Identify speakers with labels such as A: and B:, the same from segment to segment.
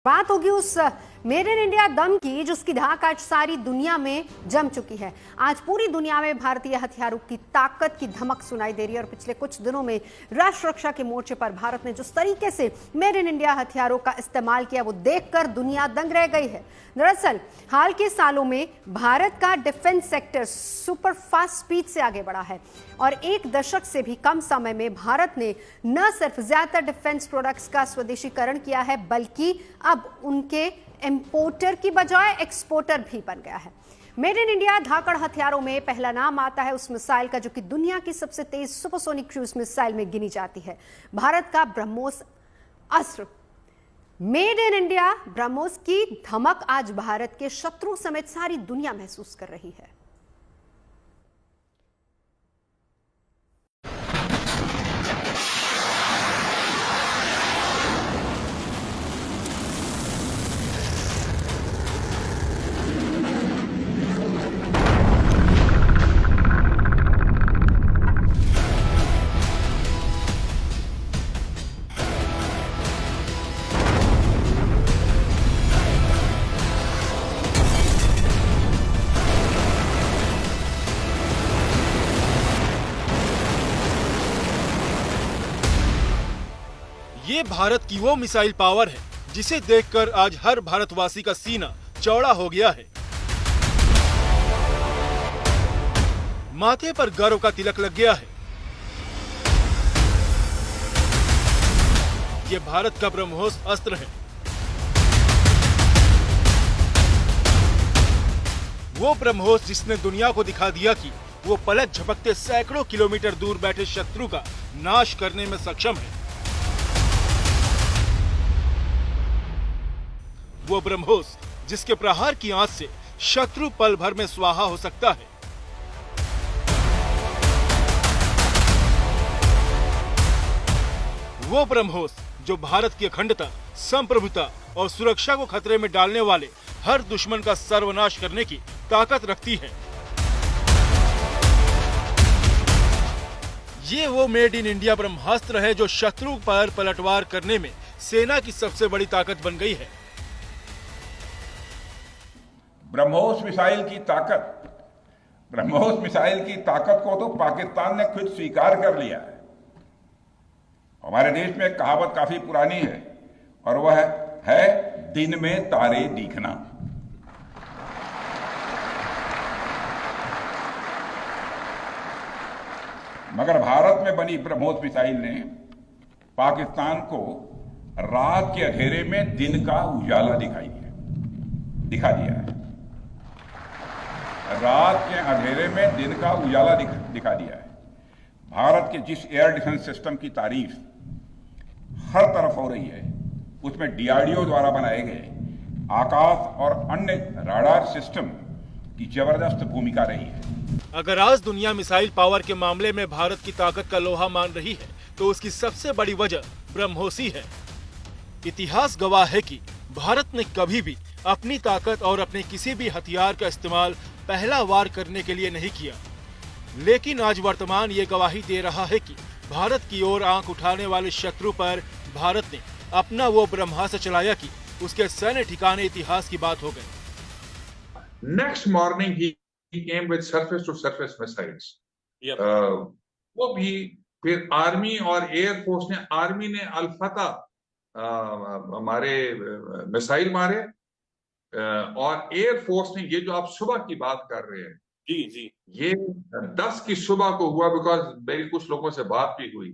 A: बात होगी उस मेड इन इंडिया दम की जिसकी धाक आज सारी दुनिया में जम चुकी है। आज पूरी दुनिया में भारतीय हथियारों की ताकत की धमक सुनाई दे रही है और पिछले कुछ दिनों में राष्ट्र रक्षा के मोर्चे पर भारत ने जिस तरीके से मेड इन इंडिया हथियारों का इस्तेमाल किया वो देखकर दुनिया दंग रह गई है। दरअसल हाल के सालों में भारत का defence sector super fast speed से आगे बढ़ा है और एक दशक से भी कम समय में भारत ने न सिर्फ ज्यादातर डिफेंस प्रोडक्ट्स का स्वदेशीकरण किया है बल्कि अब उनके इंपोर्टर की बजाय एक्सपोर्टर भी बन गया है। मेड इन इंडिया धाकड़ हथियारों में पहला नाम आता है उस मिसाइल का जो कि दुनिया की सबसे तेज सुपरसोनिक क्रूज मिसाइल में गिनी जाती है, भारत का ब्रह्मोस अस्त्र। मेड इन इंडिया ब्रह्मोस की धमक आज भारत के शत्रु समेत सारी दुनिया महसूस कर रही है।
B: ये भारत की वो मिसाइल पावर है जिसे देखकर आज हर भारतवासी का सीना चौड़ा हो गया है। माथे पर गर्व का तिलक लग गया है। ये भारत का ब्रह्मोस अस्त्र है। वो ब्रह्मोस जिसने दुनिया को दिखा दिया कि वो पलक झपकते सैकड़ों किलोमीटर दूर बैठे शत्रु का नाश करने में सक्षम है। वो ब्रह्मोस जिसके प्रहार की आंच से शत्रु पल भर में स्वाहा हो सकता है। वो ब्रह्मोस जो भारत की अखंडता, संप्रभुता और सुरक्षा को खतरे में डालने वाले हर दुश्मन का सर्वनाश करने की ताकत रखती है। ये वो मेड इन इंडिया ब्रह्मास्त्र है जो शत्रु पर पलटवार करने में सेना की सबसे बड़ी ताकत बन गई है।
C: ब्रह्मोस मिसाइल की ताकत को तो पाकिस्तान ने खुद स्वीकार कर लिया है। हमारे देश में एक कहावत काफी पुरानी है और वह है दिन में तारे दिखना। मगर भारत में बनी ब्रह्मोस मिसाइल ने पाकिस्तान को रात के अंधेरे में दिन का उजाला दिखा दिया है। रात के अंधेरे में दिन का उजाला दिखा दिया है। भारत के जिस एयर डिफेंस सिस्टम की तारीफ हर तरफ हो रही है उसमें डीआरडीओ द्वारा बनाए गए आकाश और अन्य राडार सिस्टम की जबरदस्त भूमिका रही है।
B: अगर आज दुनिया मिसाइल पावर के मामले में भारत की ताकत का लोहा मान रही है तो उसकी सबसे बड़ी वजह ब्रह्मोस ही है। इतिहास गवाह है कि भारत ने कभी भी अपनी ताकत और अपने किसी भी हथियार का इस्तेमाल पहला वार करने के लिए नहीं किया, लेकिन आज वर्तमान ये गवाही दे रहा है कि भारत की ओर आंख उठाने वाले शत्रु पर भारत ने अपना वो ब्रह्मास्त्र चलाया कि उसके सैन्य ठिकाने इतिहास की बात हो गए।
D: Next morning he came with surface to surface missiles. वो भी फिर आर्मी और एयरफोर्स ने, आर्मी ने अल-फतह हमारे मिसाइल मारे और एयरफोर्स ने ये जो आप सुबह की बात कर रहे हैं
E: जी
D: ये 10 की सुबह को हुआ, बिकॉज मेरी कुछ लोगों से बात भी हुई।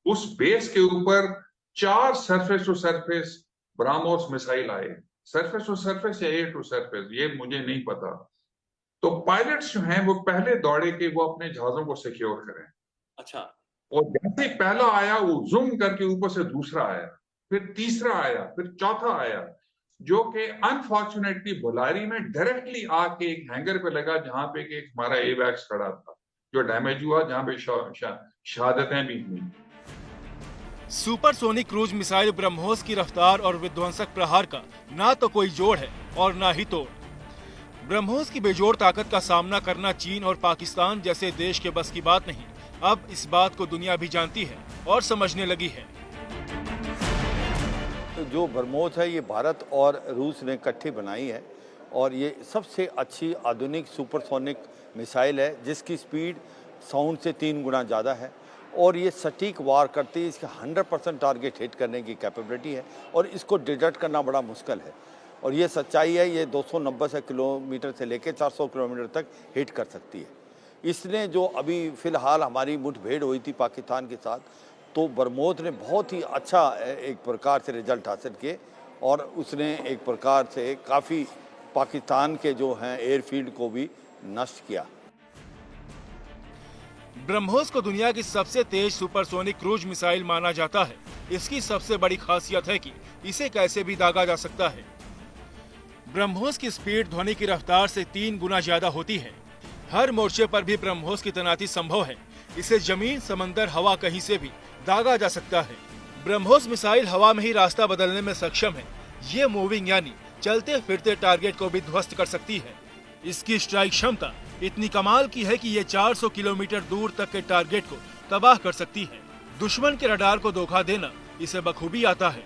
D: उस बेस के ऊपर 4 surface to surface BrahMos missile आए। सरफेस टू सरफेस या एयर टू सरफेस ये मुझे नहीं पता। तो पायलट्स जो हैं वो पहले दौड़े कि वो अपने जहाजों को सिक्योर करें।
E: अच्छा।
D: और जैसे पहला आया वो जूम करके ऊपर से दूसरा आया, फिर तीसरा आया, फिर चौथा आया, जो कि अनफॉर्चुनेटली बुलारी में डायरेक्टली आके एक हैंगर पे लगा जहां पे एक हमारा एवैक्स खड़ा था जो डैमेज हुआ, जहां पे शहादतें भी हुई।
B: सुपरसोनिक क्रूज मिसाइल ब्रह्मोस की रफ्तार और विध्वंसक प्रहार का ना तो कोई जोड़ है और ना ही तोड़। ब्रह्मोस की बेजोड़ ताकत का सामना करना चीन और पाकिस्तान जैसे देश के बस की बात नहीं। अब इस बात को दुनिया भी जानती है और समझने लगी है।
E: जो ब्रह्मोस है ये भारत और रूस ने इकट्ठी बनाई है और ये सबसे अच्छी आधुनिक सुपरसोनिक मिसाइल है जिसकी स्पीड साउंड से 3 गुना ज़्यादा है और ये सटीक वार करती है। इसका 100% टारगेट हिट करने की कैपेबिलिटी है और इसको डिटेक्ट करना बड़ा मुश्किल है और ये सच्चाई है। ये 290 किलोमीटर से लेकर 400 किलोमीटर तक हिट कर सकती है। इसने जो अभी फ़िलहाल हमारी मुठभेड़ हुई थी पाकिस्तान के साथ, तो ब्रह्मोस ने बहुत ही अच्छा एक प्रकार से रिजल्ट हासिल किए और उसने एक प्रकार से काफ़ी पाकिस्तान के जो हैं एयरफील्ड को भी नष्ट किया।
B: ब्रह्मोस को दुनिया की सबसे तेज सुपरसोनिक क्रूज मिसाइल माना जाता है। इसकी सबसे बड़ी खासियत है कि इसे कैसे भी दागा जा सकता है। ब्रह्मोस की स्पीड ध्वनि की रफ्तार से 3 गुना ज्यादा होती है। हर मोर्चे पर भी ब्रह्मोस की तैनाती संभव है। इसे जमीन, समंदर, हवा कहीं से भी दागा जा सकता है। ब्रह्मोस मिसाइल हवा में ही रास्ता बदलने में सक्षम है। ये मूविंग यानी चलते फिरते टारगेट को भी ध्वस्त कर सकती है। इसकी स्ट्राइक क्षमता इतनी कमाल की है कि ये 400 किलोमीटर दूर तक के टारगेट को तबाह कर सकती है। दुश्मन के रडार को धोखा देना इसे बखूबी आता है।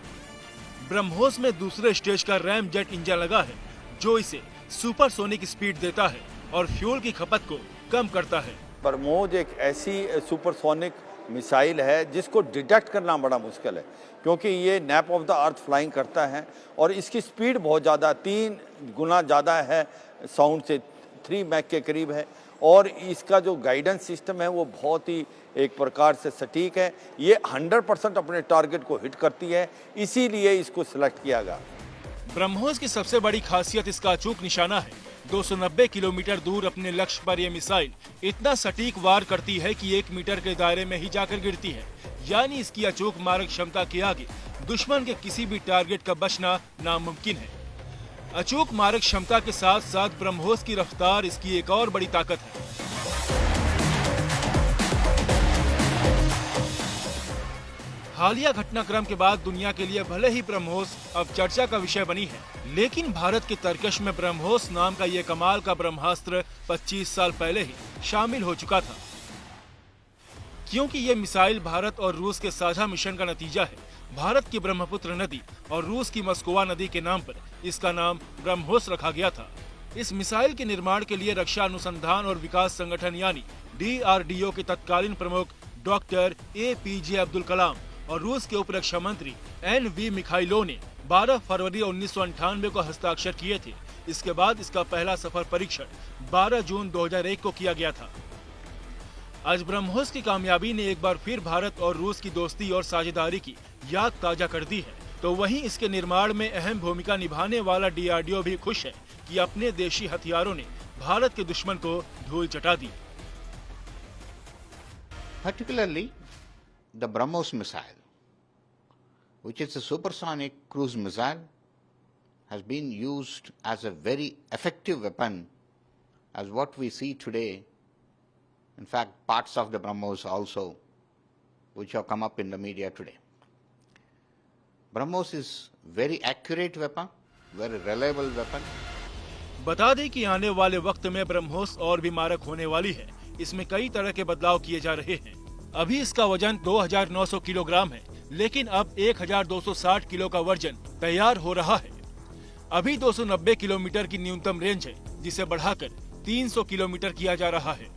B: ब्रह्मोस में दूसरे स्टेज का रैम जेट इंजन लगा है जो इसे सुपरसोनिक स्पीड देता है और फ्यूल की खपत को कम करता है।
E: ब्रह्मोस एक ऐसी सुपरसोनिक मिसाइल है जिसको डिटेक्ट करना बड़ा मुश्किल है क्योंकि ये nap of the earth flying करता है और इसकी स्पीड बहुत ज़्यादा 3 गुना ज़्यादा है साउंड से, 3 मैक के करीब है और इसका जो गाइडेंस सिस्टम है वो बहुत ही एक प्रकार से सटीक है। ये 100% अपने टारगेट को हिट करती है, इसीलिए इसको सिलेक्ट किया गया।
B: ब्रह्मोस की सबसे बड़ी खासियत इसका अचूक निशाना है। 290 किलोमीटर दूर अपने लक्ष्य पर यह मिसाइल इतना सटीक वार करती है कि 1 मीटर के दायरे में ही जाकर गिरती है। यानी इसकी अचूक मारक क्षमता के आगे दुश्मन के किसी भी टारगेट का बचना नामुमकिन है। अचूक मारक क्षमता के साथ साथ ब्रह्मोस की रफ्तार इसकी एक और बड़ी ताकत है। हालिया घटनाक्रम के बाद दुनिया के लिए भले ही ब्रह्मोस अब चर्चा का विषय बनी है, लेकिन भारत के तर्कश में ब्रह्मोस नाम का ये कमाल का ब्रह्मास्त्र 25 साल पहले ही शामिल हो चुका था। क्योंकि ये मिसाइल भारत और रूस के साझा मिशन का नतीजा है। भारत की ब्रह्मपुत्र नदी और रूस की मस्कोवा नदी के नाम पर इसका नाम ब्रह्मोस रखा गया था। इस मिसाइल के निर्माण के लिए रक्षा अनुसंधान और विकास संगठन यानी DRDO के तत्कालीन प्रमुख डॉक्टर APJ अब्दुल कलाम और रूस के उप रक्षा मंत्री NV मिखाइलोव ने 12 फरवरी 1998 को हस्ताक्षर किए थे। इसके बाद इसका पहला सफल परीक्षण 12 जून 2001 को किया गया था। आज ब्रह्मोस की कामयाबी ने एक बार फिर भारत और रूस की दोस्ती और साझेदारी की याद ताजा कर दी है। तो वहीं इसके निर्माण में अहम भूमिका निभाने वाला DRDO भी खुश है कि अपने देशी हथियारों ने भारत के दुश्मन को धूल चटा दी।
F: Particularly the BrahMos missile, which is a supersonic cruise missile, has been used as a very effective weapon as what we see today. In fact, parts of the BrahMos also, which have come up in the media today. BrahMos is very accurate weapon, very reliable weapon.
B: बता दें कि आने वाले वक्त में ब्रह्मोस और भी मारक होने वाली है। इसमें कई तरह के बदलाव किए जा रहे हैं। अभी इसका वजन 2900 किलोग्राम है, लेकिन अब 1260 किलो का वर्जन तैयार हो रहा है। अभी 290 किलोमीटर की न्यूनतम रेंज है, जिसे बढ़ाकर 300 किलोमीटर किया जा रहा है।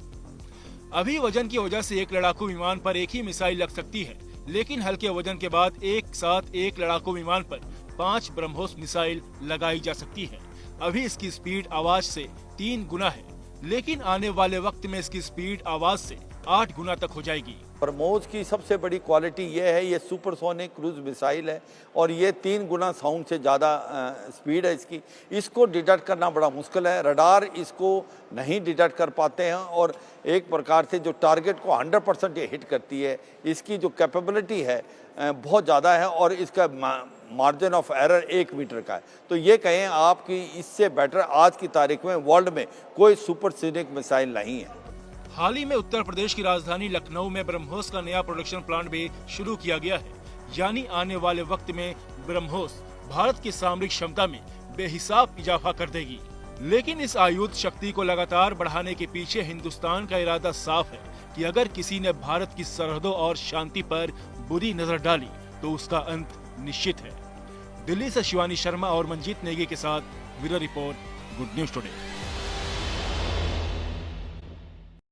B: अभी वजन की वजह से एक लड़ाकू विमान पर एक ही मिसाइल लग सकती है, लेकिन हल्के वजन के बाद एक साथ एक लड़ाकू विमान पर 5 ब्रह्मोस मिसाइल लगाई जा सकती है। अभी इसकी स्पीड आवाज से 3 गुना है, लेकिन आने वाले वक्त में इसकी स्पीड आवाज से 8 गुना तक हो जाएगी।
E: ब्रह्मोस की सबसे बड़ी क्वालिटी ये है, ये सुपरसोनिक क्रूज मिसाइल है और ये 3 गुना साउंड से ज़्यादा स्पीड है इसकी। इसको डिटेक्ट करना बड़ा मुश्किल है, रडार इसको नहीं डिटेक्ट कर पाते हैं और एक प्रकार से जो टारगेट को 100% ये हिट करती है। इसकी जो कैपेबिलिटी है बहुत ज़्यादा है और इसका मार्जिन ऑफ एरर 1 मीटर का है। तो ये कहें आप कि इससे बेटर आज की तारीख में वर्ल्ड में कोई सुपरसोनिक मिसाइल नहीं है।
B: हाल ही में उत्तर प्रदेश की राजधानी लखनऊ में ब्रह्मोस का नया प्रोडक्शन प्लांट भी शुरू किया गया है। यानी आने वाले वक्त में ब्रह्मोस भारत की सामरिक क्षमता में बेहिसाब इजाफा कर देगी। लेकिन इस आयुध शक्ति को लगातार बढ़ाने के पीछे हिंदुस्तान का इरादा साफ है कि अगर किसी ने भारत की सरहदों और शांति पर बुरी नजर डाली तो उसका अंत निश्चित है। दिल्ली से शिवानी शर्मा और मंजीत नेगी के साथ bureau report, good news today.